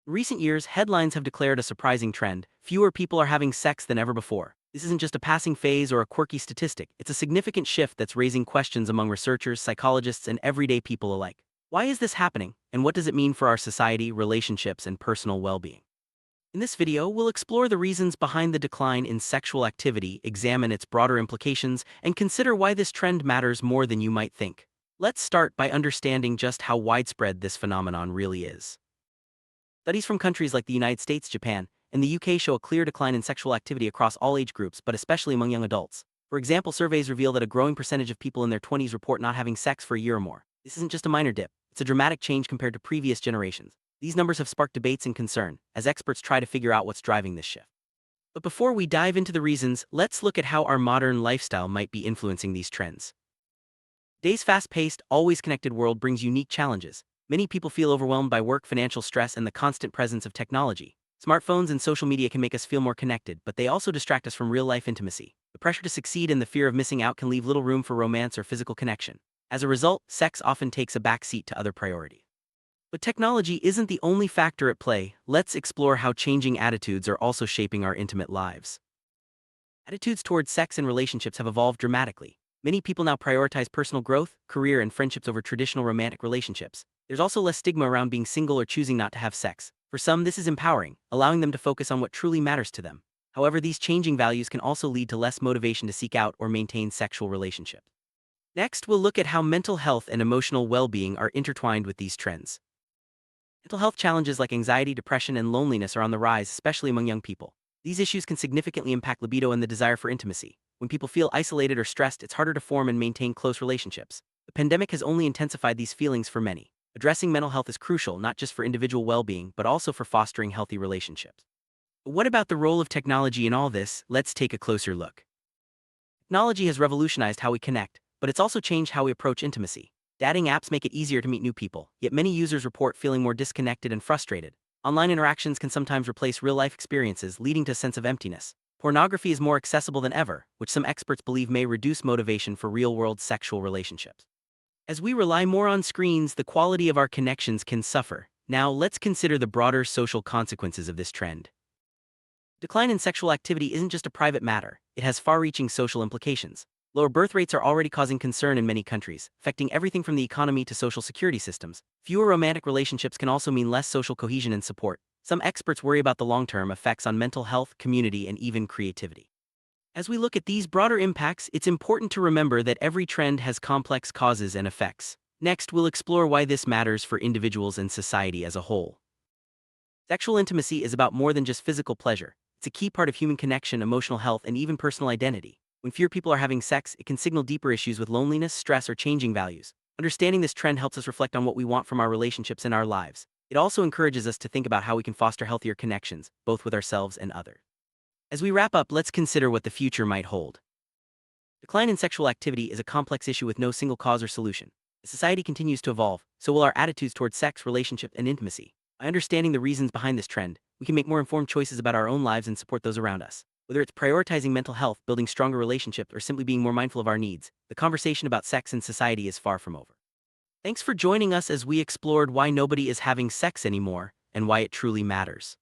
In recent years, headlines have declared a surprising trend. Fewer people are having sex than ever before. This isn't just a passing phase or a quirky statistic, it's a significant shift that's raising questions among researchers, psychologists, and everyday people alike. Why is this happening, and what does it mean for our society, relationships, and personal well-being? In this video, we'll explore the reasons behind the decline in sexual activity, examine its broader implications, and consider why this trend matters more than you might think. Let's start by understanding just how widespread this phenomenon really is. Studies from countries like the United States, Japan, and the UK show a clear decline in sexual activity across all age groups, but especially among young adults. For example, surveys reveal that a growing percentage of people in their 20s report not having sex for a year or more. This isn't just a minor dip, it's a dramatic change compared to previous generations. These numbers have sparked debates and concern, as experts try to figure out what's driving this shift. But before we dive into the reasons, let's look at how our modern lifestyle might be influencing these trends. Today's fast-paced, always connected world brings unique challenges. Many people feel overwhelmed by work, financial stress, and the constant presence of technology. Smartphones and social media can make us feel more connected, but they also distract us from real-life intimacy. The pressure to succeed and the fear of missing out can leave little room for romance or physical connection. As a result, sex often takes a backseat to other priorities. But technology isn't the only factor at play. Let's explore how changing attitudes are also shaping our intimate lives. Attitudes towards sex and relationships have evolved dramatically. Many people now prioritize personal growth, career, and friendships over traditional romantic relationships. There's also less stigma around being single or choosing not to have sex. For some, this is empowering, allowing them to focus on what truly matters to them. However, these changing values can also lead to less motivation to seek out or maintain sexual relationships. Next, we'll look at how mental health and emotional well-being are intertwined with these trends. Mental health challenges like anxiety, depression, and loneliness are on the rise, especially among young people. These issues can significantly impact libido and the desire for intimacy. When people feel isolated or stressed, it's harder to form and maintain close relationships. The pandemic has only intensified these feelings for many. Addressing mental health is crucial, not just for individual well-being, but also for fostering healthy relationships. But what about the role of technology in all this? Let's take a closer look. Technology has revolutionized how we connect, but it's also changed how we approach intimacy. Dating apps make it easier to meet new people, yet many users report feeling more disconnected and frustrated. Online interactions can sometimes replace real-life experiences, leading to a sense of emptiness. Pornography is more accessible than ever, which some experts believe may reduce motivation for real-world sexual relationships. As we rely more on screens, the quality of our connections can suffer. Now, let's consider the broader social consequences of this trend. Decline in sexual activity isn't just a private matter, it has far-reaching social implications. Lower birth rates are already causing concern in many countries, affecting everything from the economy to social security systems. Fewer romantic relationships can also mean less social cohesion and support. Some experts worry about the long-term effects on mental health, community, and even creativity. As we look at these broader impacts, it's important to remember that every trend has complex causes and effects. Next, we'll explore why this matters for individuals and society as a whole. Sexual intimacy is about more than just physical pleasure. It's a key part of human connection, emotional health, and even personal identity. When fewer people are having sex, it can signal deeper issues with loneliness, stress, or changing values. Understanding this trend helps us reflect on what we want from our relationships and our lives. It also encourages us to think about how we can foster healthier connections, both with ourselves and others. As we wrap up, let's consider what the future might hold. Decline in sexual activity is a complex issue with no single cause or solution. As society continues to evolve, so will our attitudes towards sex, relationship, and intimacy. By understanding the reasons behind this trend, we can make more informed choices about our own lives and support those around us. Whether it's prioritizing mental health, building stronger relationships, or simply being more mindful of our needs, the conversation about sex in society is far from over. Thanks for joining us as we explored why nobody is having sex anymore and why it truly matters.